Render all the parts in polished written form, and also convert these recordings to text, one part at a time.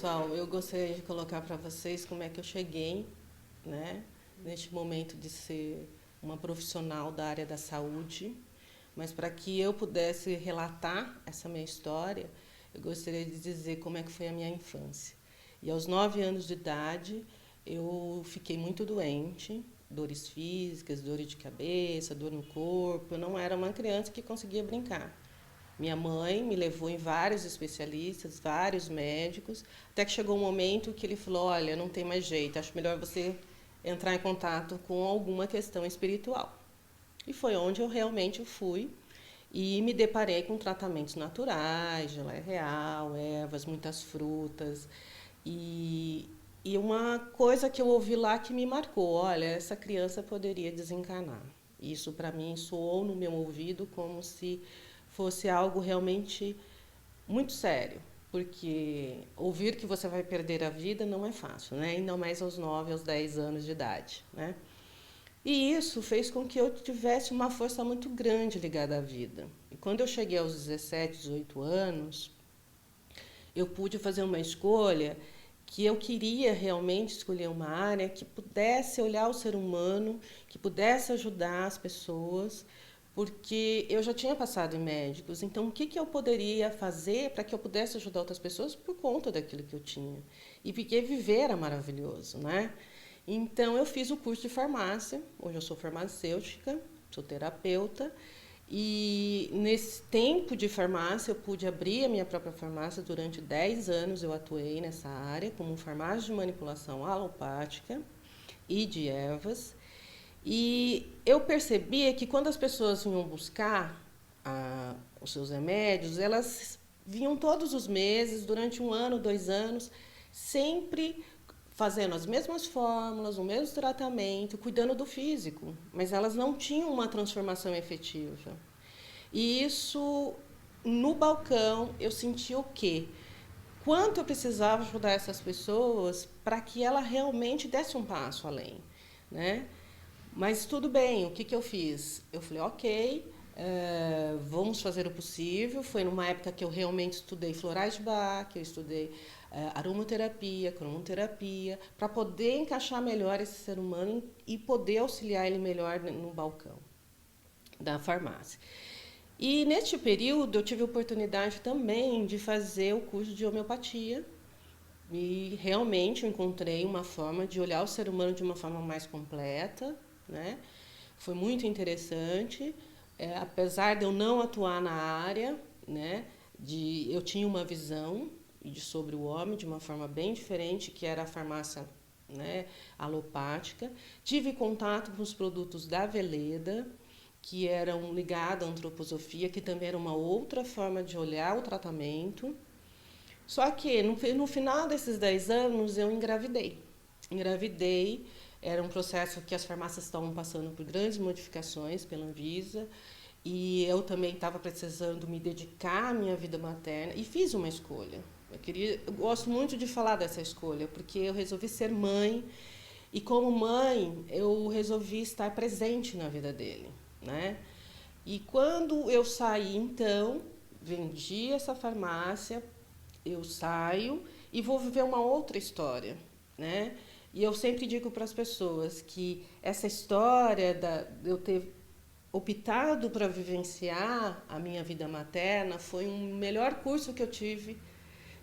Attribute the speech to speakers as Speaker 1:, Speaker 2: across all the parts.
Speaker 1: pessoal, eu gostaria de colocar para vocês como é que eu cheguei, né, neste momento de ser uma profissional da área da saúde, mas para que eu pudesse relatar essa minha história, eu gostaria de dizer como é que foi a minha infância. E aos 9 anos de idade, eu fiquei muito doente, dores físicas, dor de cabeça, dor no corpo. Eu não era uma criança que conseguia brincar. Minha mãe me levou em vários especialistas, vários médicos, até que chegou um momento que ele falou: olha, não tem mais jeito, acho melhor você entrar em contato com alguma questão espiritual. E foi onde eu realmente fui e me deparei com tratamentos naturais, geleia real, ervas, muitas frutas. E, e uma coisa que eu ouvi lá que me marcou: olha, essa criança poderia desencarnar. Isso para mim soou no meu ouvido como se fosse algo realmente muito sério, porque ouvir que você vai perder a vida não é fácil, né? Ainda mais aos 9, aos 10 anos de idade, né? E isso fez com que eu tivesse uma força muito grande ligada à vida. E quando eu cheguei aos 17, 18 anos, eu pude fazer uma escolha que eu queria realmente escolher uma área que pudesse olhar o ser humano, que pudesse ajudar as pessoas, porque eu já tinha passado em médicos, então o que, que eu poderia fazer para que eu pudesse ajudar outras pessoas por conta daquilo que eu tinha? E porque viver era maravilhoso, né? Então eu fiz o curso de farmácia, hoje eu sou farmacêutica, sou terapeuta, e nesse tempo de farmácia, eu pude abrir a minha própria farmácia. Durante 10 anos eu atuei nessa área como farmácia de manipulação alopática e de ervas. E eu percebia que quando as pessoas vinham buscar os seus remédios, elas vinham todos os meses, durante 1 ano, 2 anos, sempre fazendo as mesmas fórmulas, o mesmo tratamento, cuidando do físico, mas elas não tinham uma transformação efetiva. E isso, no balcão, eu senti o quê? Quanto eu precisava ajudar essas pessoas para que ela realmente desse um passo além, né? Mas tudo bem, o que, que eu fiz? Eu falei, ok, vamos fazer o possível. Foi numa época que eu realmente estudei florais de Bach, que eu estudei aromaterapia, cromoterapia, para poder encaixar melhor esse ser humano e poder auxiliar ele melhor no balcão da farmácia. E neste período eu tive a oportunidade também de fazer o curso de homeopatia e realmente eu encontrei uma forma de olhar o ser humano de uma forma mais completa, né? Foi muito interessante, apesar de eu não atuar na área, né? Eu tinha uma visão sobre o homem de uma forma bem diferente, que era a farmácia, né, alopática. Tive contato com os produtos da Veleda, que eram ligados à antroposofia, que também era uma outra forma de olhar o tratamento. Só que no final desses 10 anos eu engravidei. Engravidei, era um processo que as farmácias estavam passando por grandes modificações pela Anvisa, e eu também estava precisando me dedicar à minha vida materna e fiz uma escolha. Eu gosto muito de falar dessa escolha, porque eu resolvi ser mãe e como mãe eu resolvi estar presente na vida dele, né? E quando eu saí, então, vendi essa farmácia, eu saio e vou viver uma outra história, né? E eu sempre digo para as pessoas que essa história de eu ter optado para vivenciar a minha vida materna foi um melhor curso que eu tive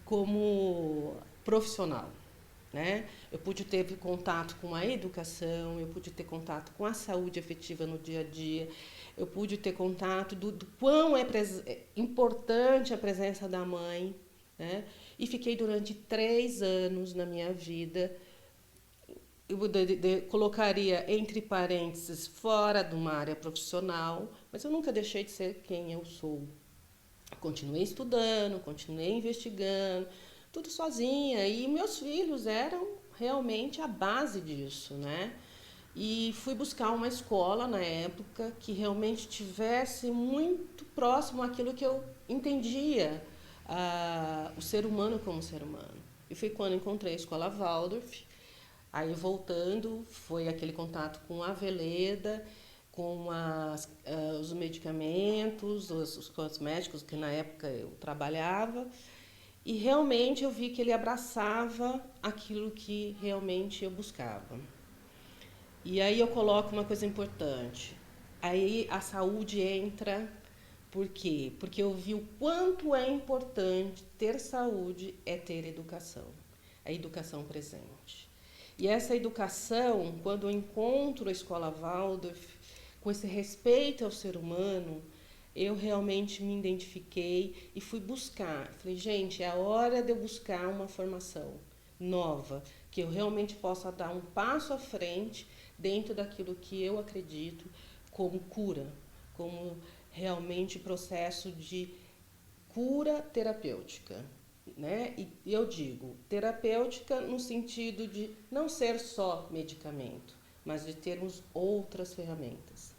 Speaker 1: como profissional, né? Eu pude ter contato com a educação, eu pude ter contato com a saúde efetiva no dia a dia, eu pude ter contato do quão é importante a presença da mãe, né? E fiquei durante 3 anos na minha vida, eu colocaria entre parênteses, fora de uma área profissional, mas eu nunca deixei de ser quem eu sou. Continuei estudando, continuei investigando, tudo sozinha. E meus filhos eram realmente a base disso, né? E fui buscar uma escola na época que realmente tivesse muito próximo àquilo que eu entendia, o ser humano como ser humano. E foi quando encontrei a escola Waldorf. Aí voltando, foi aquele contato com a Veleda, com os medicamentos, os cosméticos que na época eu trabalhava. E realmente eu vi que ele abraçava aquilo que realmente eu buscava. E aí eu coloco uma coisa importante. Aí a saúde entra, por quê? Porque eu vi o quanto é importante ter saúde é ter educação. A educação presente. E essa educação, quando eu encontro a Escola Waldorf, com esse respeito ao ser humano, eu realmente me identifiquei e fui buscar. Falei, gente, é a hora de eu buscar uma formação nova, que eu realmente possa dar um passo à frente dentro daquilo que eu acredito como cura, como realmente processo de cura terapêutica. Né? E eu digo terapêutica no sentido de não ser só medicamento, mas de termos outras ferramentas.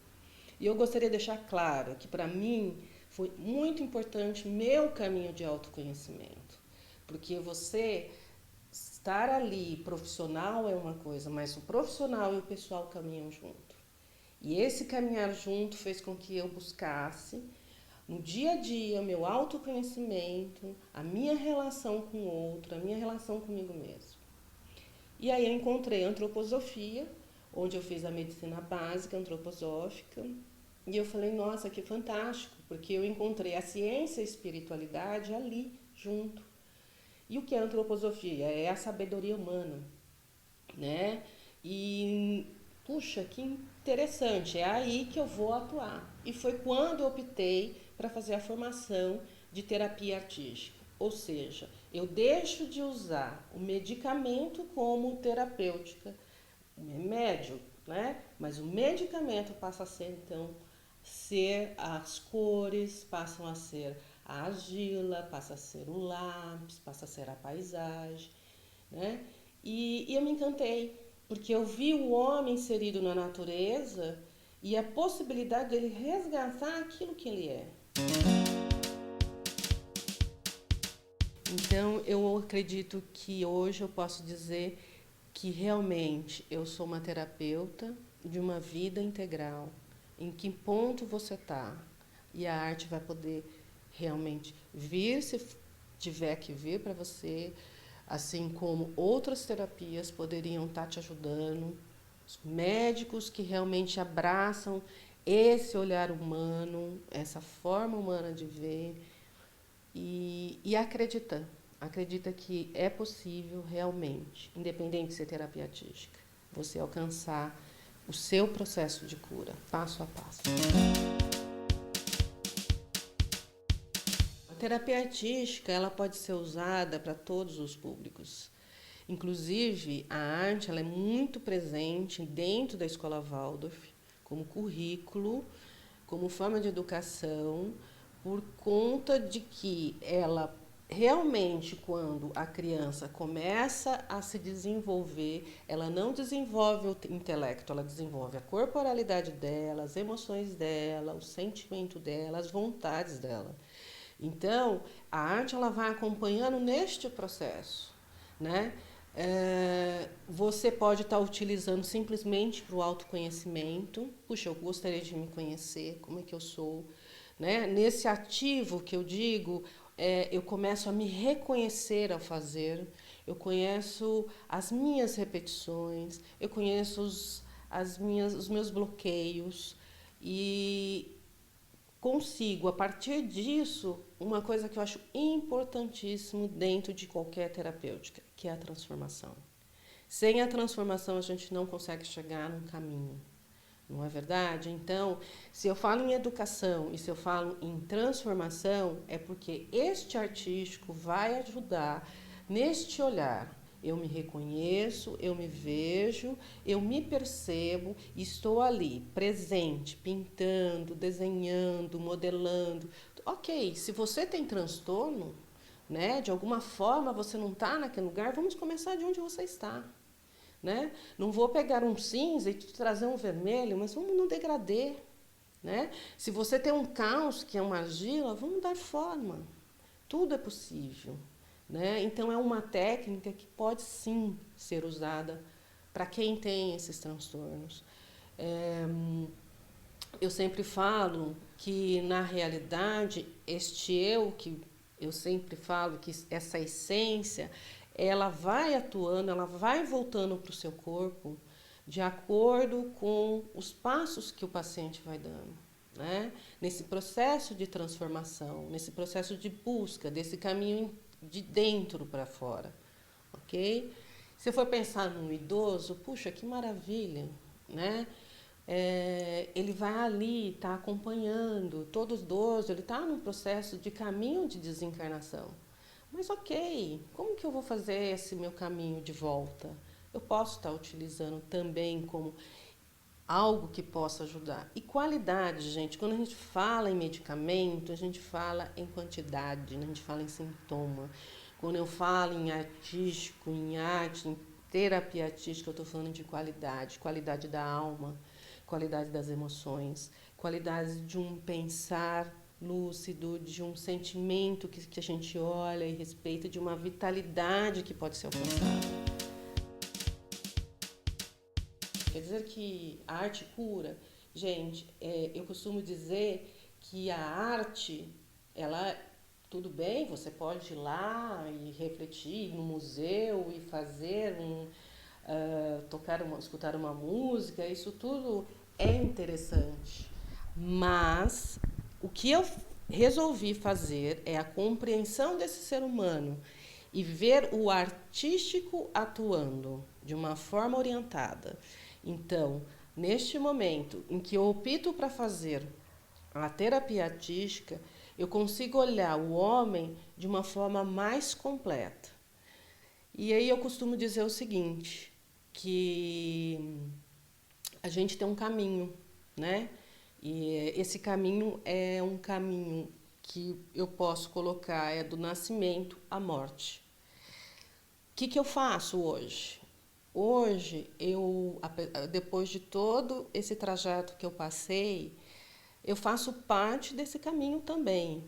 Speaker 1: E eu gostaria de deixar claro que para mim foi muito importante meu caminho de autoconhecimento, porque você estar ali profissional é uma coisa, mas o profissional e o pessoal caminham junto. E esse caminhar junto fez com que eu buscasse no dia a dia, meu autoconhecimento, a minha relação com o outro, a minha relação comigo mesmo. E aí eu encontrei a antroposofia, onde eu fiz a medicina básica antroposófica, e eu falei, nossa, que fantástico, porque eu encontrei a ciência e a espiritualidade ali, junto. E o que é a antroposofia? É a sabedoria humana, né? E, puxa, que interessante, é aí que eu vou atuar. E foi quando eu optei para fazer a formação de terapia artística. Ou seja, eu deixo de usar o medicamento como terapêutica, o remédio, né? Mas o medicamento passa a ser, então, ser as cores, passam a ser a argila, passa a ser o lápis, passa a ser a paisagem, né? E eu me encantei, porque eu vi o homem inserido na natureza e a possibilidade dele resgatar aquilo que ele é. Então, eu acredito que hoje eu posso dizer que realmente eu sou uma terapeuta de uma vida integral. Em que ponto você está? E a arte vai poder realmente vir, se tiver que vir para você, assim como outras terapias poderiam estar te ajudando, os médicos que realmente abraçam esse olhar humano, essa forma humana de ver e acredita que é possível realmente, independente de ser terapia artística, você alcançar o seu processo de cura, passo a passo. A terapia artística ela pode ser usada para todos os públicos. Inclusive, a arte ela é muito presente dentro da Escola Waldorf, como currículo, como forma de educação, por conta de que ela realmente, quando a criança começa a se desenvolver, ela não desenvolve o intelecto, ela desenvolve a corporalidade dela, as emoções dela, o sentimento dela, as vontades dela. Então, a arte ela vai acompanhando neste processo, né? Você pode estar utilizando simplesmente para o autoconhecimento. Puxa, eu gostaria de me conhecer, como é que eu sou, né? Nesse ativo que eu digo, eu começo a me reconhecer ao fazer, eu conheço as minhas repetições, eu conheço os meus bloqueios e consigo, a partir disso, uma coisa que eu acho importantíssimo dentro de qualquer terapêutica, que é a transformação. Sem a transformação, a gente não consegue chegar num caminho. Não é verdade? Então, se eu falo em educação e se eu falo em transformação, é porque este artístico vai ajudar neste olhar. Eu me reconheço, eu me vejo, eu me percebo, estou ali, presente, pintando, desenhando, modelando. Ok, se você tem transtorno, né, de alguma forma você não está naquele lugar, vamos começar de onde você está. Né? Não vou pegar um cinza e te trazer um vermelho, mas vamos no degradê. Né? Se você tem um caos, que é uma argila, vamos dar forma. Tudo é possível. Né? Então, é uma técnica que pode sim ser usada para quem tem esses transtornos. Eu sempre falo que, na realidade, este eu que Eu sempre falo que essa essência, ela vai atuando, ela vai voltando para o seu corpo de acordo com os passos que o paciente vai dando, né? Nesse processo de transformação, nesse processo de busca, desse caminho de dentro para fora, ok? Se for pensar num idoso, puxa, que maravilha, né? Ele vai ali, está acompanhando, todo idoso, ele está num processo de caminho de desencarnação. Mas ok, como que eu vou fazer esse meu caminho de volta? Eu posso estar utilizando também como algo que possa ajudar. E qualidade, gente, quando a gente fala em medicamento, a gente fala em quantidade, né? A gente fala em sintoma. Quando eu falo em artístico, em arte, em terapia artística, eu estou falando de qualidade, qualidade da alma, qualidade das emoções, qualidade de um pensar lúcido, de um sentimento que a gente olha e respeita, de uma vitalidade que pode ser alcançada. Quer dizer que a arte cura? Gente, eu costumo dizer que a arte, ela, tudo bem, você pode ir lá e refletir no museu e fazer escutar uma música, isso tudo é interessante. Mas o que eu resolvi fazer é a compreensão desse ser humano e ver o artístico atuando de uma forma orientada. Então, neste momento em que eu opto para fazer a terapia artística, eu consigo olhar o homem de uma forma mais completa. E aí eu costumo dizer o seguinte, que a gente tem um caminho, né? E esse caminho é um caminho que eu posso colocar do nascimento à morte. O que eu faço hoje? Hoje, depois de todo esse trajeto que eu passei, eu faço parte desse caminho também.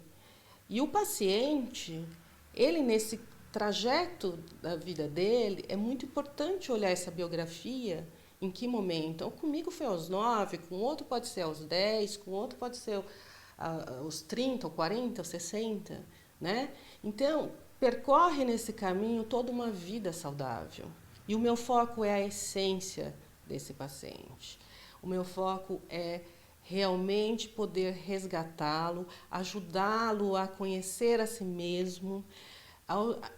Speaker 1: E o paciente, ele nesse trajeto da vida dele, é muito importante olhar essa biografia, em que momento. Então, comigo foi aos 9, com outro pode ser aos 10, com outro pode ser aos 30, ou 40, ou 60, né? Então, percorre nesse caminho toda uma vida saudável. E o meu foco é a essência desse paciente. O meu foco é realmente poder resgatá-lo, ajudá-lo a conhecer a si mesmo,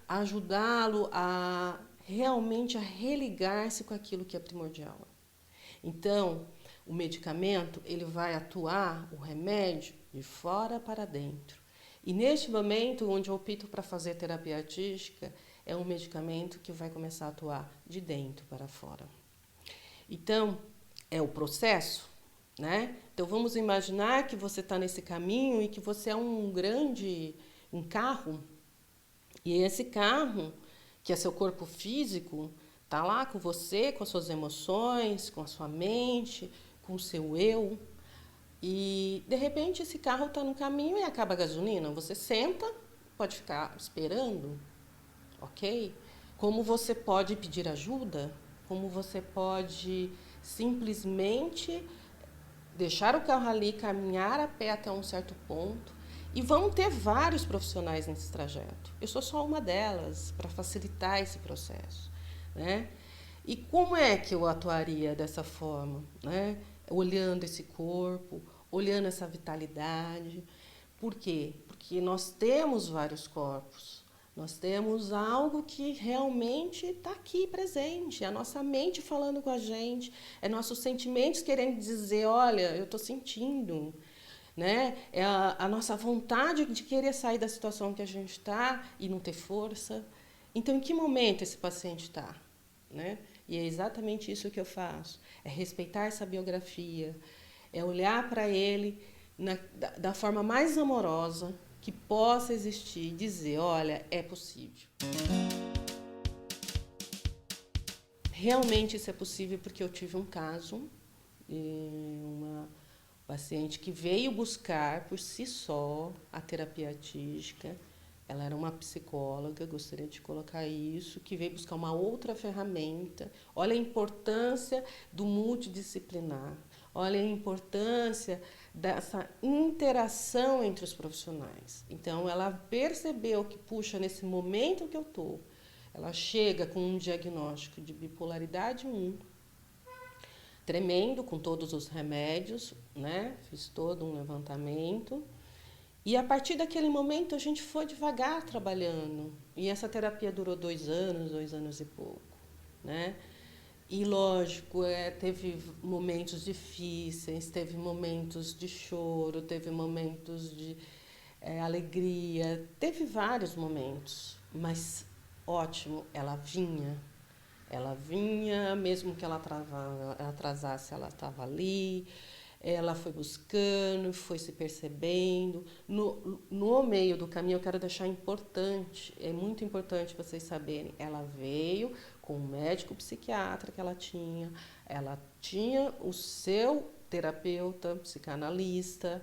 Speaker 1: ajudá-lo a realmente a religar-se com aquilo que é primordial. Então, o medicamento, ele vai atuar, o remédio, de fora para dentro. E neste momento, onde eu opto para fazer terapia artística, é um medicamento que vai começar a atuar de dentro para fora. Então, é o processo, né? Então, vamos imaginar que você está nesse caminho e que você é um carro, e esse carro, que é seu corpo físico, está lá com você, com as suas emoções, com a sua mente, com o seu eu. E, de repente, esse carro está no caminho e acaba a gasolina. Você senta, pode ficar esperando, ok? Como você pode pedir ajuda? Como você pode simplesmente deixar o carro ali, caminhar a pé até um certo ponto. E vão ter vários profissionais nesse trajeto. Eu sou só uma delas para facilitar esse processo, né? E como é que eu atuaria dessa forma, né? Olhando esse corpo, olhando essa vitalidade. Por quê? Porque nós temos vários corpos. Nós temos algo que realmente está aqui presente, é a nossa mente falando com a gente, é nossos sentimentos querendo dizer, olha, eu estou sentindo, né? É a nossa vontade de querer sair da situação que a gente está e não ter força. Então, em que momento esse paciente está, né? E é exatamente isso que eu faço, é respeitar essa biografia, é olhar para ele da forma mais amorosa que possa existir, dizer, olha, é possível. Realmente isso é possível porque eu tive um caso de uma paciente que veio buscar por si só a terapia artística. Ela era uma psicóloga, gostaria de colocar isso, que veio buscar uma outra ferramenta. Olha a importância do multidisciplinar, olha a importância dessa interação entre os profissionais. Então, ela percebeu que, puxa, nesse momento que eu estou, ela chega com um diagnóstico de bipolaridade 1, tremendo, com todos os remédios, né? Fiz todo um levantamento. E a partir daquele momento a gente foi devagar trabalhando. E essa terapia durou 2 anos e pouco, né? E lógico, teve momentos difíceis, teve momentos de choro, teve momentos de alegria, teve vários momentos, mas ótimo, ela vinha, mesmo que ela atrasasse, ela estava ali, ela foi buscando, foi se percebendo. No meio do caminho, eu quero deixar importante, é muito importante vocês saberem, ela veio com o médico psiquiatra que ela tinha o seu terapeuta, psicanalista,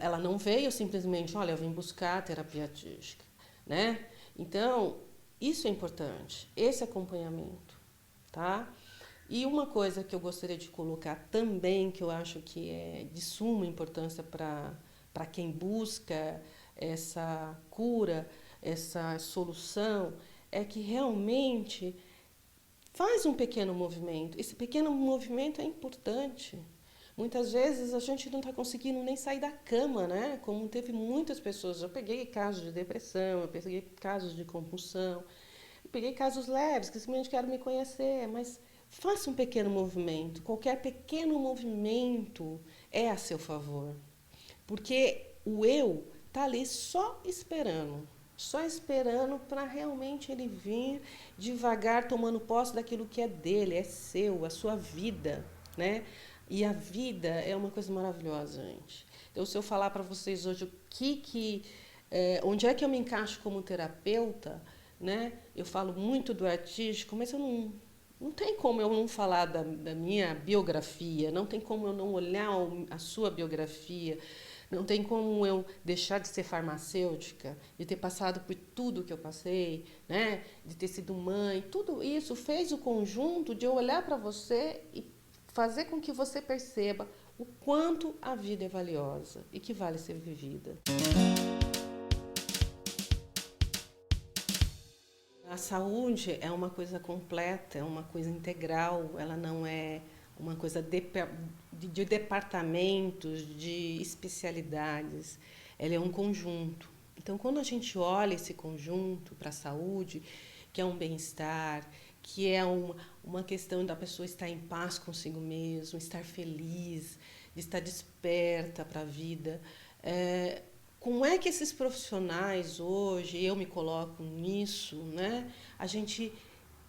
Speaker 1: ela não veio simplesmente, olha, eu vim buscar a terapia artística, né? Então, isso é importante, esse acompanhamento, tá? E uma coisa que eu gostaria de colocar também, que eu acho que é de suma importância para quem busca essa cura, essa solução, é que realmente faz um pequeno movimento. Esse pequeno movimento é importante. Muitas vezes a gente não está conseguindo nem sair da cama, né? Como teve muitas pessoas. Eu peguei casos de depressão, eu peguei casos de compulsão, eu peguei casos leves que simplesmente querem me conhecer, mas faça um pequeno movimento. Qualquer pequeno movimento é a seu favor. Porque o eu está ali só esperando para realmente ele vir devagar, tomando posse daquilo que é dele, é seu, a sua vida, né? E a vida é uma coisa maravilhosa, gente. Então, se eu falar para vocês hoje onde é que eu me encaixo como terapeuta, né? Eu falo muito do artístico, mas eu não tem como eu não falar da minha biografia, não tem como eu não olhar a sua biografia, não tem como eu deixar de ser farmacêutica, de ter passado por tudo que eu passei, né? De ter sido mãe. Tudo isso fez o conjunto de eu olhar para você e fazer com que você perceba o quanto a vida é valiosa e que vale ser vivida. A saúde é uma coisa completa, é uma coisa integral, ela não é uma coisa de departamentos, de especialidades, ela é um conjunto. Então, quando a gente olha esse conjunto para a saúde, que é um bem-estar, que é uma questão da pessoa estar em paz consigo mesmo, estar feliz, de estar desperta para a vida, como é que esses profissionais hoje, eu me coloco nisso, né? A gente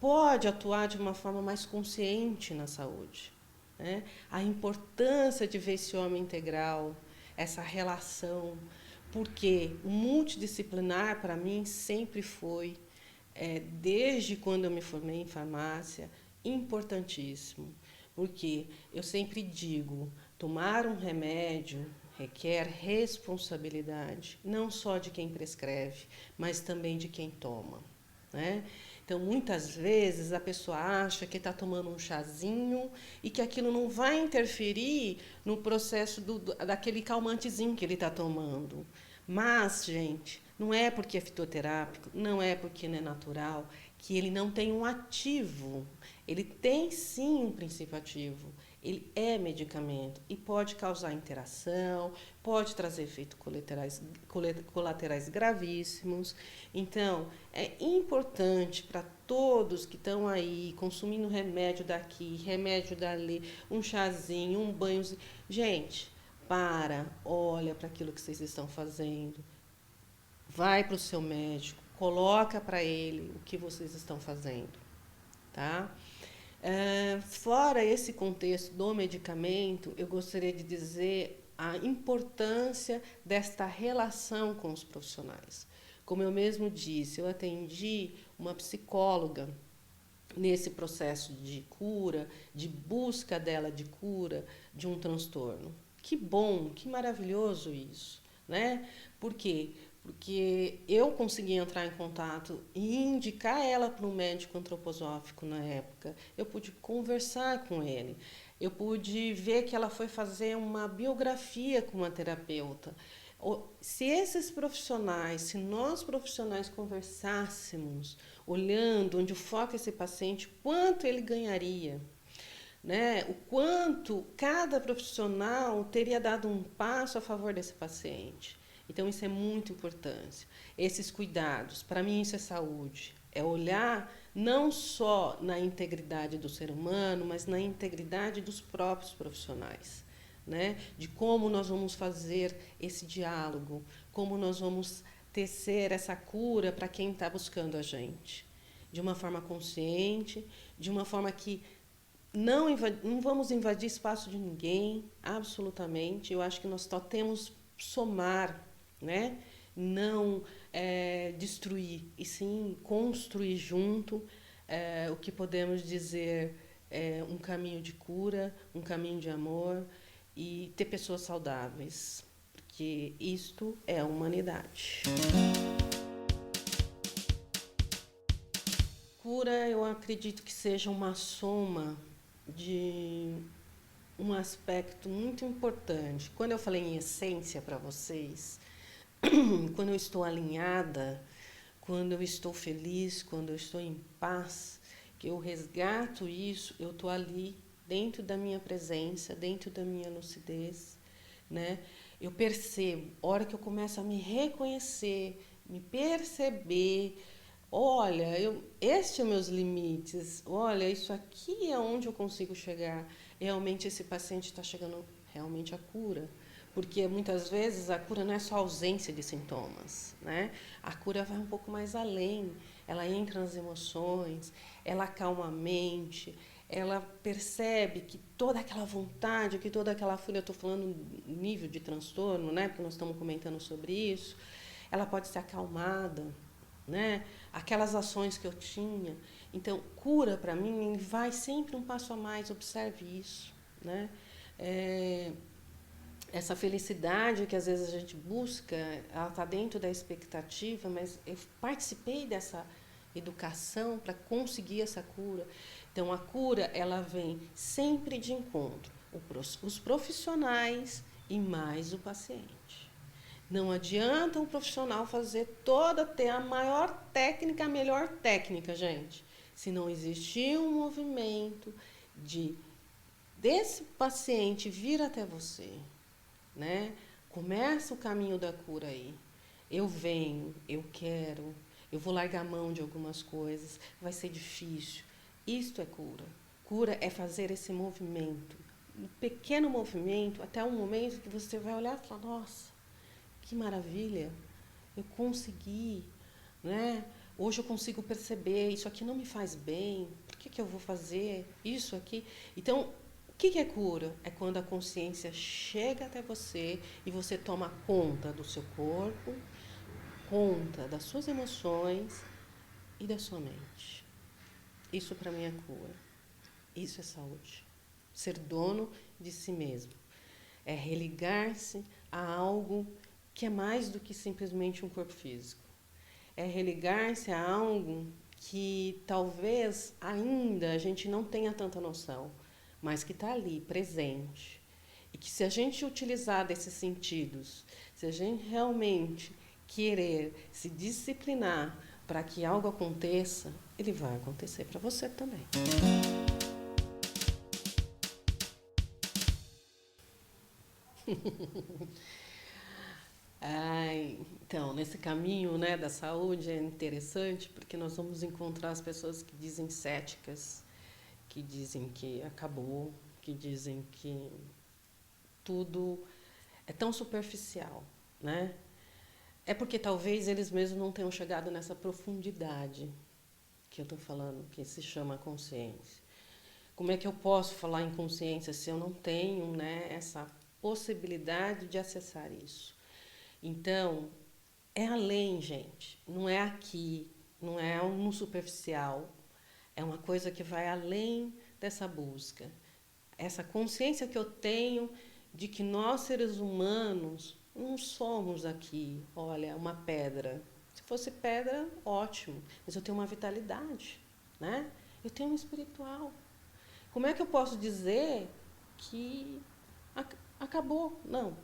Speaker 1: pode atuar de uma forma mais consciente na saúde, né? A importância de ver esse homem integral, essa relação, porque o multidisciplinar para mim sempre foi, desde quando eu me formei em farmácia, importantíssimo, porque eu sempre digo, tomar um remédio requer responsabilidade, não só de quem prescreve, mas também de quem toma, né? Então, muitas vezes a pessoa acha que está tomando um chazinho e que aquilo não vai interferir no processo daquele calmantezinho que ele está tomando. Mas, gente, não é porque é fitoterápico, não é porque não é natural, que ele não tem um ativo. Ele tem sim um princípio ativo. Ele é medicamento e pode causar interação, pode trazer efeitos colaterais gravíssimos. Então, é importante para todos que estão aí consumindo remédio daqui, remédio dali, um chazinho, um banhozinho. Gente, olha para aquilo que vocês estão fazendo. Vai para o seu médico, coloca para ele o que vocês estão fazendo, tá? Fora esse contexto do medicamento, eu gostaria de dizer a importância desta relação com os profissionais. Como eu mesmo disse, eu atendi uma psicóloga nesse processo de cura, de busca dela de cura de um transtorno. Que bom, que maravilhoso isso, né? Por quê? Porque eu consegui entrar em contato e indicar ela para um médico antroposófico na época. Eu pude conversar com ele. Eu pude ver que ela foi fazer uma biografia com uma terapeuta. Se esses profissionais, se nós profissionais conversássemos, olhando onde o foco é esse paciente, quanto ele ganharia, né? O quanto cada profissional teria dado um passo a favor desse paciente. Então, isso é muito importante. Esses cuidados, para mim, isso é saúde. É olhar não só na integridade do ser humano, mas na integridade dos próprios profissionais. Né? De como nós vamos fazer esse diálogo, como nós vamos tecer essa cura para quem está buscando a gente. De uma forma consciente, de uma forma que não vamos invadir espaço de ninguém, absolutamente. Eu acho que nós só temos somar, né? Não destruir, e sim construir junto o que podemos dizer um caminho de cura, um caminho de amor e ter pessoas saudáveis, porque isto é a humanidade. Cura, eu acredito que seja uma soma de um aspecto muito importante. Quando eu falei em essência para vocês, quando eu estou alinhada, quando eu estou feliz, quando eu estou em paz, que eu resgato isso, eu estou ali dentro da minha presença, dentro da minha lucidez, né? Eu percebo, a hora que eu começo a me reconhecer, me perceber, olha, estes são meus limites, olha, isso aqui é onde eu consigo chegar. Realmente esse paciente está chegando realmente à cura. Porque muitas vezes a cura não é só ausência de sintomas, né? A cura vai um pouco mais além, ela entra nas emoções, ela acalma a mente, ela percebe que toda aquela vontade, que toda aquela fúria, eu estou falando nível de transtorno, né? Porque nós estamos comentando sobre isso, ela pode ser acalmada, né? Aquelas ações que eu tinha. Então, cura para mim vai sempre um passo a mais, observe isso, né? Essa felicidade que às vezes a gente busca, ela está dentro da expectativa, mas eu participei dessa educação para conseguir essa cura. Então, a cura, ela vem sempre de encontro os profissionais e mais o paciente. Não adianta um profissional ter a maior técnica, a melhor técnica, gente. Se não existir um movimento desse paciente vir até você, né? Começa o caminho da cura aí. Eu venho, eu quero, eu vou largar a mão de algumas coisas, vai ser difícil. Isto é cura. Cura é fazer esse movimento, um pequeno movimento, até um momento que você vai olhar e falar, nossa, que maravilha, eu consegui, né? Hoje eu consigo perceber, isso aqui não me faz bem, por que eu vou fazer isso aqui? Então, o que é cura? É quando a consciência chega até você e você toma conta do seu corpo, conta das suas emoções e da sua mente. Isso para mim é cura. Isso é saúde. Ser dono de si mesmo. É religar-se a algo que é mais do que simplesmente um corpo físico. É religar-se a algo que talvez ainda a gente não tenha tanta noção, mas que está ali, presente. E que se a gente utilizar desses sentidos, se a gente realmente querer se disciplinar para que algo aconteça, ele vai acontecer para você também. Então, nesse caminho, né, da saúde é interessante porque nós vamos encontrar as pessoas que dizem céticas, que dizem que acabou, que dizem que tudo é tão superficial, né? É porque talvez eles mesmos não tenham chegado nessa profundidade que eu estou falando, que se chama consciência. Como é que eu posso falar em consciência se eu não tenho, né, essa possibilidade de acessar isso? Então, é além, gente. Não é aqui, não é no superficial. É uma coisa que vai além dessa busca. Essa consciência que eu tenho de que nós, seres humanos, não somos aqui, olha, uma pedra. Se fosse pedra, ótimo. Mas eu tenho uma vitalidade, né? Eu tenho um espiritual. Como é que eu posso dizer que acabou. Não,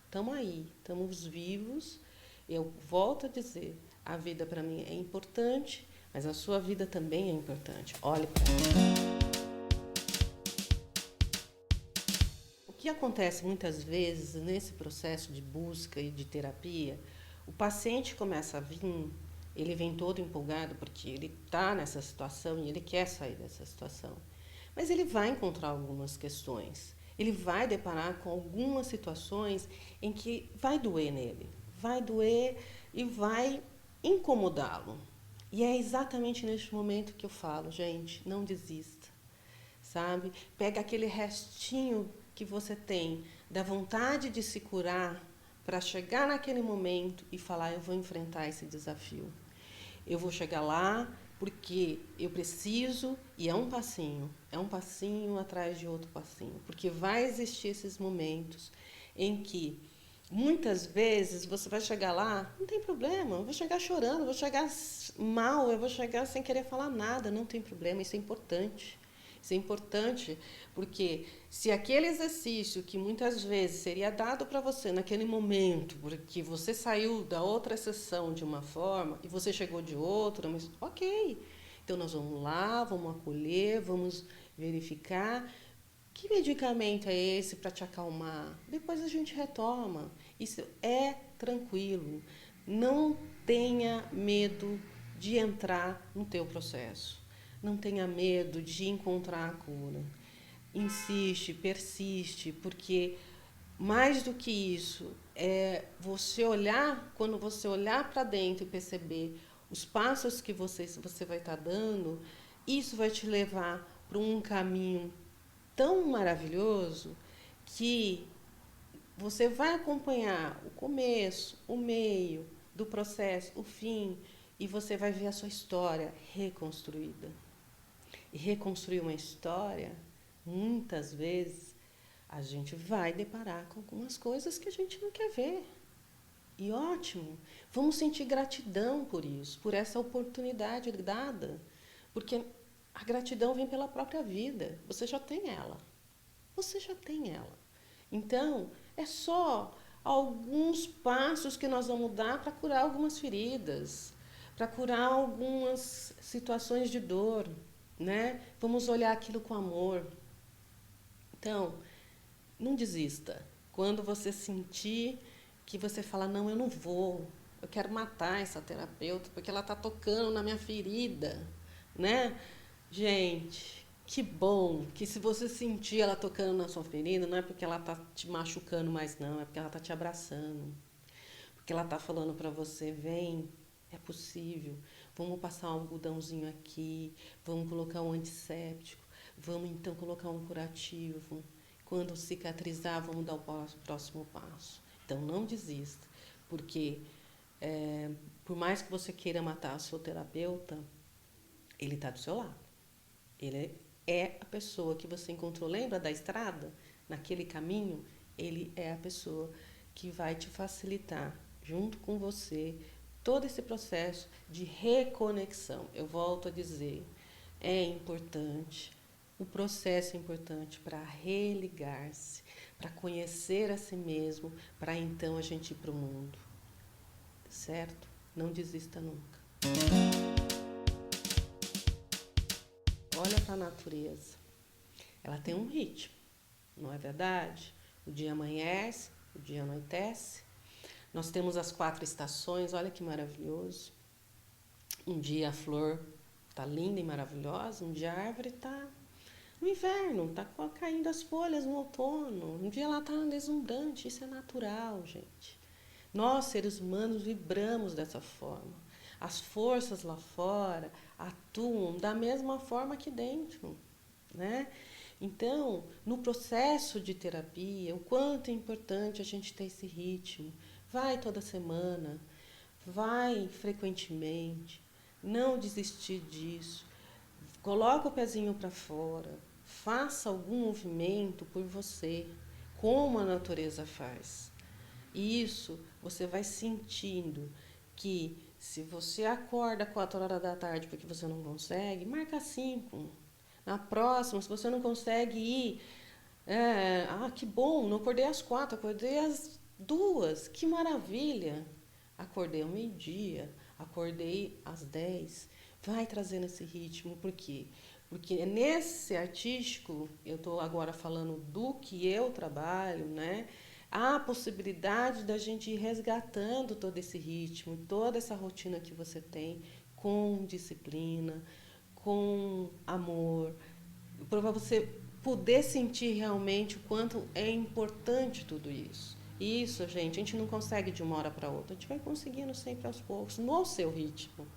Speaker 1: estamos aí, estamos vivos. Eu volto a dizer, a vida para mim é importante, mas a sua vida também é importante. Olhe para mim. O que acontece muitas vezes nesse processo de busca e de terapia, o paciente começa a vir, ele vem todo empolgado porque ele está nessa situação e ele quer sair dessa situação. Mas ele vai encontrar algumas questões, ele vai deparar com algumas situações em que vai doer nele, vai doer e vai incomodá-lo. E é exatamente neste momento que eu falo, gente, não desista, sabe? Pega aquele restinho que você tem da vontade de se curar para chegar naquele momento e falar, eu vou enfrentar esse desafio. Eu vou chegar lá porque eu preciso, e é um passinho atrás de outro passinho, porque vai existir esses momentos em que muitas vezes você vai chegar lá, não tem problema, eu vou chegar chorando, eu vou chegar mal, eu vou chegar sem querer falar nada, não tem problema, isso é importante. Isso é importante porque se aquele exercício que muitas vezes seria dado para você naquele momento, porque você saiu da outra sessão de uma forma e você chegou de outra, mas ok. Então nós vamos lá, vamos acolher, vamos verificar que medicamento é esse para te acalmar. Depois a gente retoma. Isso é tranquilo. Não tenha medo de entrar no teu processo. Não tenha medo de encontrar a cura. Insiste, persiste, porque mais do que isso, é você olhar, quando você olhar para dentro e perceber os passos que você vai estar dando, isso vai te levar para um caminho tão maravilhoso que você vai acompanhar o começo, o meio do processo, o fim, e você vai ver a sua história reconstruída. E reconstruir uma história, muitas vezes, a gente vai deparar com algumas coisas que a gente não quer ver. E ótimo, vamos sentir gratidão por isso, por essa oportunidade dada. Porque a gratidão vem pela própria vida, você já tem ela. Você já tem ela. Então, é só alguns passos que nós vamos dar para curar algumas feridas, para curar algumas situações de dor, né? Vamos olhar aquilo com amor. Então, não desista. Quando você sentir que você fala, não, eu não vou, eu quero matar essa terapeuta porque ela está tocando na minha ferida, né? Gente, que bom que se você sentir ela tocando na sua ferida, não é porque ela está te machucando mais não, é porque ela está te abraçando. Porque ela está falando para você, vem, é possível, vamos passar um algodãozinho aqui, vamos colocar um antisséptico, vamos então colocar um curativo. Quando cicatrizar, vamos dar o próximo passo. Então, não desista, porque por mais que você queira matar o seu terapeuta, ele está do seu lado. Ele é a pessoa que você encontrou, lembra da estrada? Naquele caminho, ele é a pessoa que vai te facilitar, junto com você, todo esse processo de reconexão. Eu volto a dizer, é importante, o processo é importante para religar-se, para conhecer a si mesmo, para então a gente ir para o mundo. Certo? Não desista nunca. Olha para a natureza. Ela tem um ritmo, não é verdade? O dia amanhece, o dia anoitece. Nós temos as 4 estações, olha que maravilhoso. Um dia a flor está linda e maravilhosa, um dia a árvore está no inverno, está caindo as folhas no outono, um dia ela está deslumbrante, isso é natural, gente. Nós, seres humanos, vibramos dessa forma. As forças lá fora atuam da mesma forma aqui dentro, né? Então, no processo de terapia, o quanto é importante a gente ter esse ritmo. Vai toda semana, vai frequentemente, não desistir disso. Coloca o pezinho para fora, faça algum movimento por você, como a natureza faz. Isso você vai sentindo que se você acorda 4 horas da tarde porque você não consegue, marca 5. Na próxima, se você não consegue ir Que bom, não acordei às 4, acordei às 2, que maravilha. Acordei ao meio-dia, acordei às 10. Vai trazendo esse ritmo, por quê? Porque nesse artístico, eu estou agora falando do que eu trabalho, né? Há a possibilidade da gente ir resgatando todo esse ritmo, toda essa rotina que você tem, com disciplina, com amor, para você poder sentir realmente o quanto é importante tudo isso. Isso, gente, a gente não consegue de uma hora para outra, a gente vai conseguindo sempre aos poucos, no seu ritmo,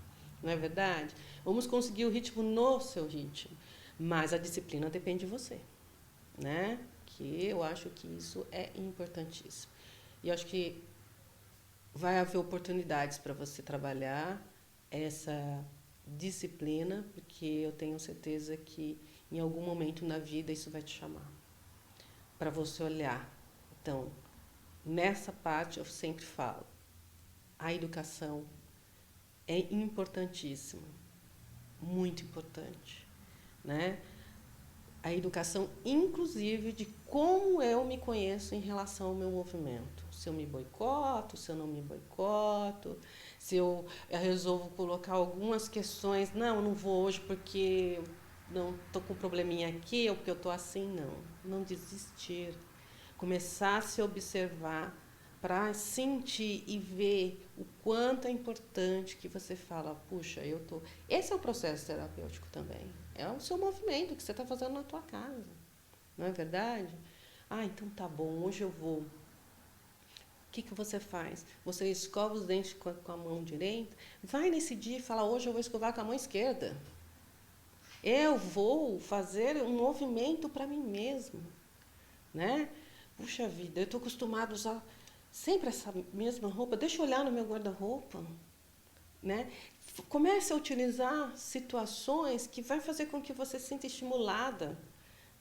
Speaker 1: não é verdade? Vamos conseguir o ritmo no seu ritmo, mas a disciplina depende de você, né? Que eu acho que isso é importantíssimo. E eu acho que vai haver oportunidades para você trabalhar essa disciplina, porque eu tenho certeza que em algum momento na vida isso vai te chamar para você olhar. Então, nessa parte eu sempre falo, a educação é importantíssima, muito importante, né? A educação, inclusive, de como eu me conheço em relação ao meu movimento. Se eu me boicoto, se eu não me boicoto, se eu resolvo colocar algumas questões, não, eu não vou hoje porque não estou com um probleminha aqui ou porque eu estou assim, não. Não desistir. Começar a se observar para sentir e ver o quanto é importante que você fala, puxa, eu tô. Esse é o processo terapêutico também. É o seu movimento que você está fazendo na tua casa, não é verdade? Então tá bom, hoje eu vou. O que você faz? Você escova os dentes com a mão direita? Vai nesse dia e fala, hoje eu vou escovar com a mão esquerda. Eu vou fazer um movimento para mim mesmo, né? Puxa vida, eu estou acostumado a usar sempre essa mesma roupa. Deixa eu olhar no meu guarda-roupa, né? Comece a utilizar situações que vai fazer com que você se sinta estimulada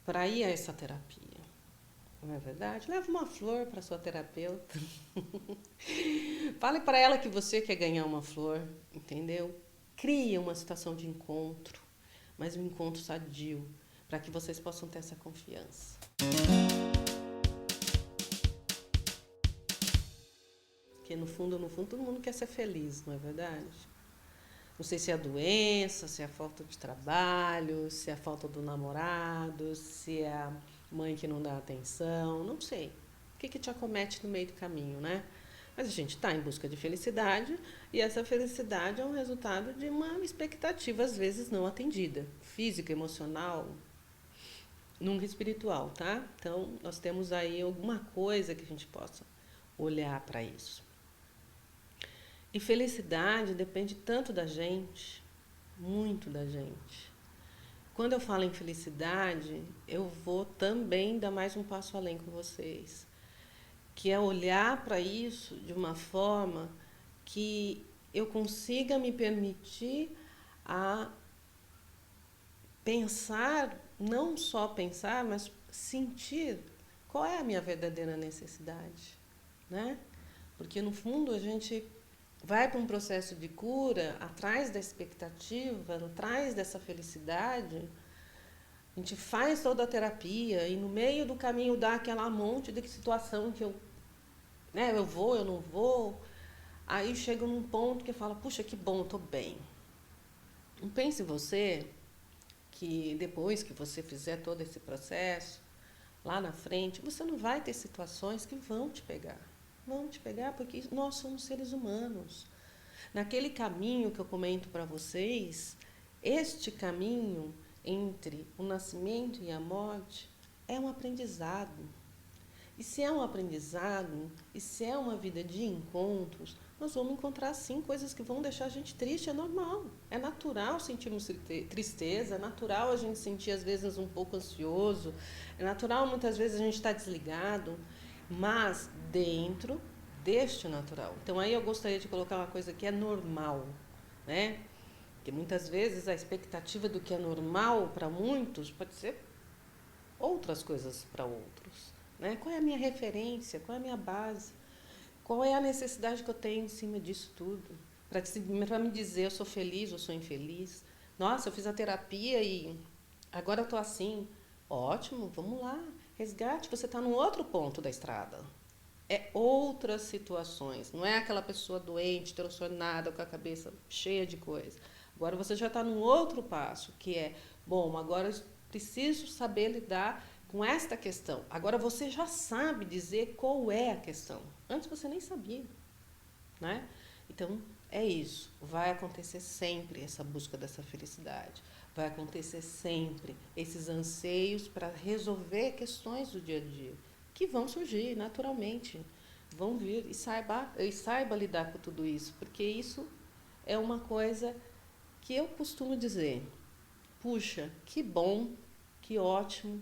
Speaker 1: para ir a essa terapia. Não é verdade? Leva uma flor para sua terapeuta. Fale para ela que você quer ganhar uma flor, entendeu? Crie uma situação de encontro, mas um encontro sadio, para que vocês possam ter essa confiança. Porque no fundo, todo mundo quer ser feliz, não é verdade? Não sei se é a doença, se é a falta de trabalho, se é a falta do namorado, se é a mãe que não dá atenção, não sei. O que te acomete no meio do caminho, né? Mas a gente está em busca de felicidade e essa felicidade é um resultado de uma expectativa, às vezes, não atendida. Física, emocional, nunca espiritual, tá? Então, nós temos aí alguma coisa que a gente possa olhar para isso. E felicidade depende tanto da gente, muito da gente. Quando eu falo em felicidade, eu vou também dar mais um passo além com vocês, que é olhar para isso de uma forma que eu consiga me permitir a pensar, não só pensar, mas sentir qual é a minha verdadeira necessidade, né? Porque no fundo a gente vai para um processo de cura atrás da expectativa, atrás dessa felicidade. A gente faz toda a terapia e no meio do caminho dá aquela monte de situação que eu vou, eu não vou. Aí chega num ponto que fala, puxa, que bom, eu tô bem. Não pense você que depois que você fizer todo esse processo, lá na frente, você não vai ter situações que vão te pegar. Vão te pegar porque nós somos seres humanos. Naquele caminho que eu comento para vocês, este caminho entre o nascimento e a morte é um aprendizado. E se é um aprendizado, e se é uma vida de encontros, nós vamos encontrar sim coisas que vão deixar a gente triste, é normal. É natural sentirmos tristeza, é natural a gente sentir às vezes um pouco ansioso, é natural muitas vezes a gente estar desligado, mas dentro deste natural. Então aí eu gostaria de colocar uma coisa que é normal, né? Porque muitas vezes a expectativa do que é normal para muitos pode ser outras coisas para outros. Né? Qual é a minha referência? Qual é a minha base? Qual é a necessidade que eu tenho em cima disso tudo? Para me dizer eu sou feliz ou sou infeliz. Nossa, eu fiz a terapia e agora eu estou assim. Ótimo, vamos lá. Resgate, você está num outro ponto da estrada. É outras situações. Não é aquela pessoa doente, transtornada, com a cabeça cheia de coisa. Agora você já está num outro passo, que é, bom, agora eu preciso saber lidar com esta questão. Agora você já sabe dizer qual é a questão. Antes você nem sabia, né? Então, é isso. Vai acontecer sempre essa busca dessa felicidade. Vai acontecer sempre esses anseios para resolver questões do dia a dia, que vão surgir naturalmente. Vão vir e saiba lidar com tudo isso, porque isso é uma coisa que eu costumo dizer. Puxa, que bom, que ótimo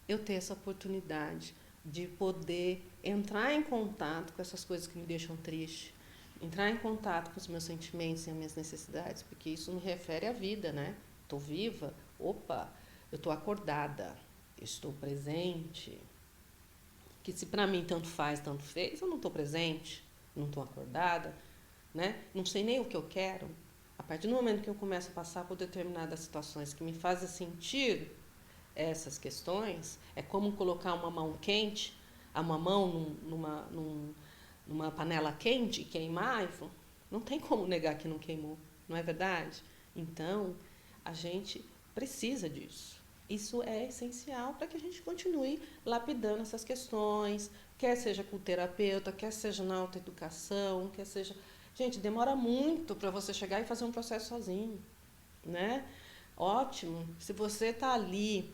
Speaker 1: eu ter essa oportunidade de poder entrar em contato com essas coisas que me deixam triste, entrar em contato com os meus sentimentos e as minhas necessidades, porque isso me refere à vida, né? Estou viva, opa, eu estou acordada, eu estou presente. Que se para mim tanto faz, tanto fez, eu não estou presente, não estou acordada, né? Não sei nem o que eu quero. A partir do momento que eu começo a passar por determinadas situações que me fazem sentir essas questões, é como colocar uma mão quente, uma mão numa panela quente e queimar, e não tem como negar que não queimou, não é verdade? Então, a gente precisa disso. Isso é essencial para que a gente continue lapidando essas questões, quer seja com o terapeuta, quer seja na autoeducação, quer seja... Gente, demora muito para você chegar e fazer um processo sozinho, né? Ótimo, se você está ali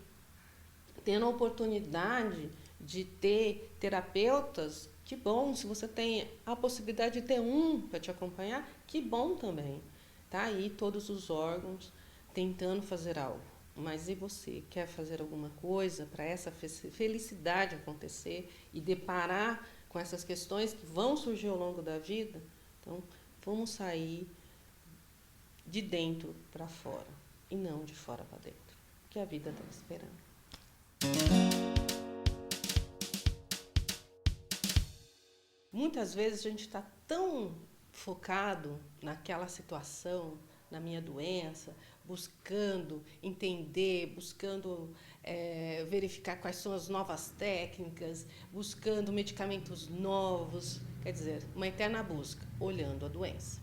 Speaker 1: tendo a oportunidade de ter terapeutas, que bom. Se você tem a possibilidade de ter um para te acompanhar, que bom também. Tá aí todos os órgãos tentando fazer algo. Mas e você? Quer fazer alguma coisa para essa felicidade acontecer e deparar com essas questões que vão surgir ao longo da vida? Então, vamos sair de dentro para fora e não de fora para dentro, que a vida está esperando. Muitas vezes a gente está tão focado naquela situação, na minha doença, buscando entender, buscando verificar quais são as novas técnicas, buscando medicamentos novos, quer dizer, uma eterna busca, olhando a doença.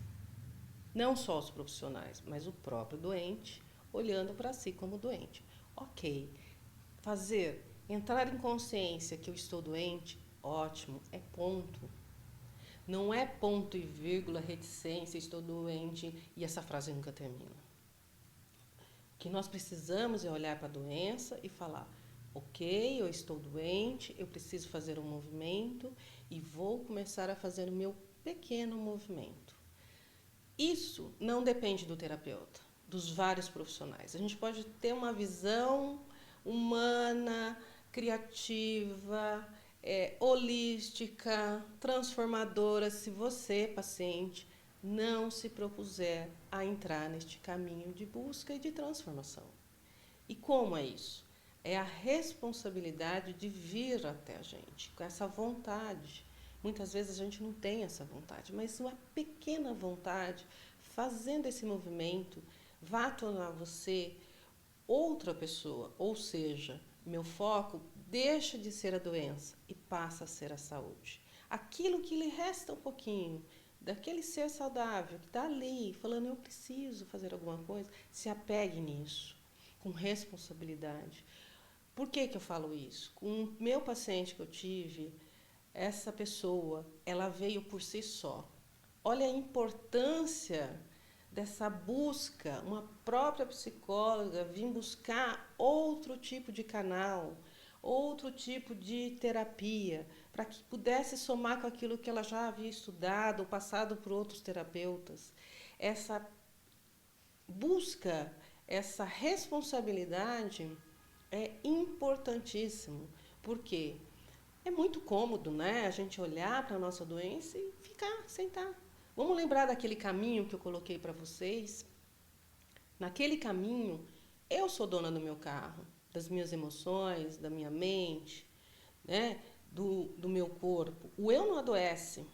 Speaker 1: Não só os profissionais, mas o próprio doente, olhando para si como doente. Ok, entrar em consciência que eu estou doente, ótimo, é ponto. Não é ponto e vírgula, reticência, estou doente e essa frase nunca termina. O que nós precisamos é olhar para a doença e falar, ok, eu estou doente, eu preciso fazer um movimento e vou começar a fazer o meu pequeno movimento. Isso não depende do terapeuta, dos vários profissionais. A gente pode ter uma visão humana, criativa, holística, transformadora, se você, paciente, não se propuser a entrar neste caminho de busca e de transformação. E como é isso? É a responsabilidade de vir até a gente, com essa vontade. Muitas vezes a gente não tem essa vontade, mas uma pequena vontade, fazendo esse movimento, vai tornar você outra pessoa. Ou seja, meu foco deixa de ser a doença e passa a ser a saúde. Aquilo que lhe resta um pouquinho, daquele ser saudável que está ali, falando, eu preciso fazer alguma coisa, se apegue nisso, com responsabilidade. Por que eu falo isso? Com o meu paciente que eu tive, essa pessoa, ela veio por si só. Olha a importância dessa busca, uma própria psicóloga vir buscar outro tipo de canal, outro tipo de terapia, para que pudesse somar com aquilo que ela já havia estudado ou passado por outros terapeutas. Essa busca, essa responsabilidade é importantíssimo, porque é muito cômodo, né? A gente olhar para a nossa doença e ficar, sentar. Vamos lembrar daquele caminho que eu coloquei para vocês? Naquele caminho, eu sou dona do meu carro, das minhas emoções, da minha mente, né? do meu corpo. O eu não adoece,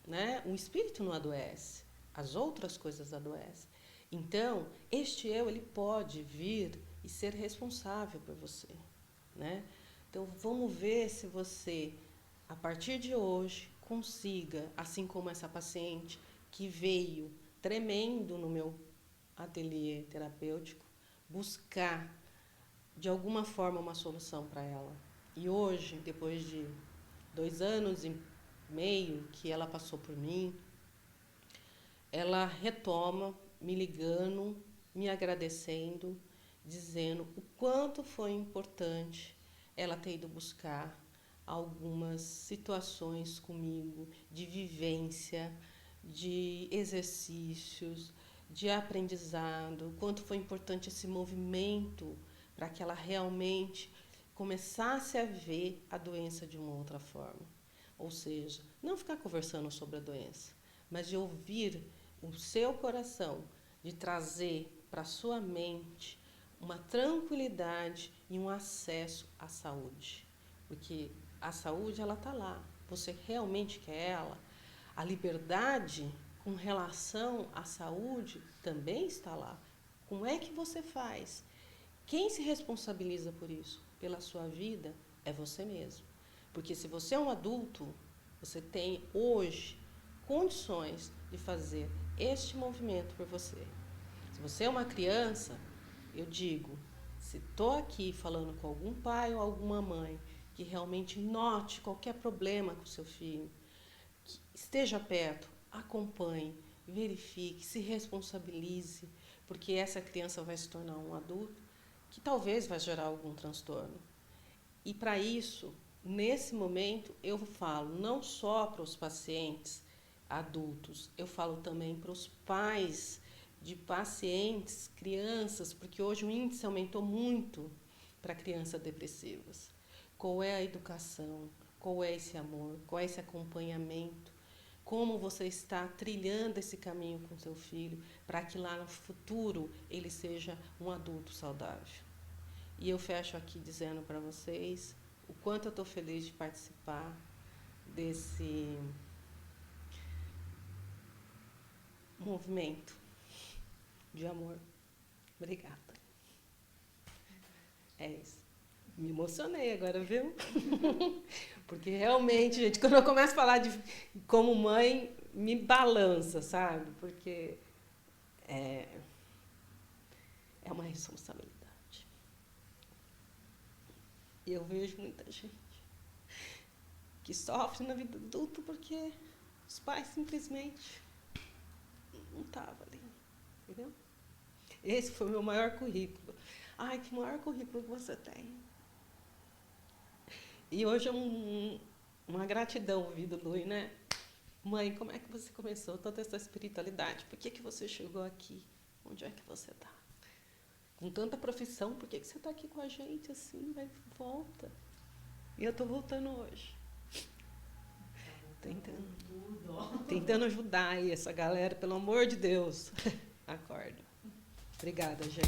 Speaker 1: né? O espírito não adoece, as outras coisas adoecem. Então, este eu, ele pode vir e ser responsável por você, né? Então, vamos ver se você, a partir de hoje, consiga, assim como essa paciente que veio tremendo no meu ateliê terapêutico, buscar, de alguma forma, uma solução para ela. E hoje, depois de 2 anos e meio que ela passou por mim, ela retoma me ligando, me agradecendo, dizendo o quanto foi importante ela ter ido buscar algumas situações comigo de vivência, de exercícios, de aprendizado, o quanto foi importante esse movimento para que ela realmente começasse a ver a doença de uma outra forma. Ou seja, não ficar conversando sobre a doença, mas de ouvir o seu coração, de trazer para a sua mente uma tranquilidade e um acesso à saúde. Porque a saúde, ela está lá. Você realmente quer ela? A liberdade com relação à saúde também está lá. Como é que você faz? Quem se responsabiliza por isso? Pela sua vida é você mesmo. Porque se você é um adulto, você tem hoje condições de fazer este movimento por você. Se você é uma criança, eu digo, se estou aqui falando com algum pai ou alguma mãe que realmente note qualquer problema com o seu filho, que esteja perto, acompanhe, verifique, se responsabilize, porque essa criança vai se tornar um adulto que talvez vai gerar algum transtorno. E para isso, nesse momento, eu falo não só para os pacientes adultos, eu falo também para os pais de pacientes, crianças, porque hoje o índice aumentou muito para crianças depressivas. Qual é a educação? Qual é esse amor? Qual é esse acompanhamento? Como você está trilhando esse caminho com seu filho para que lá no futuro ele seja um adulto saudável? E eu fecho aqui dizendo para vocês o quanto eu estou feliz de participar desse movimento de amor. Obrigada. É isso. Me emocionei agora, viu? Porque realmente, gente, quando eu começo a falar de como mãe, me balança, sabe? Porque é uma responsabilidade. E eu vejo muita gente que sofre na vida adulta porque os pais simplesmente não estavam ali, entendeu? Esse foi o meu maior currículo. Ai, que maior currículo que você tem. E hoje é uma gratidão ouvir do Lui, né? Mãe, como é que você começou toda essa espiritualidade? Por que você chegou aqui? Onde é que você está? Com tanta profissão, por que você está aqui com a gente assim? Vai, volta. E eu estou voltando hoje. Tentando ajudar aí essa galera, pelo amor de Deus. Acorda. Obrigada, gente.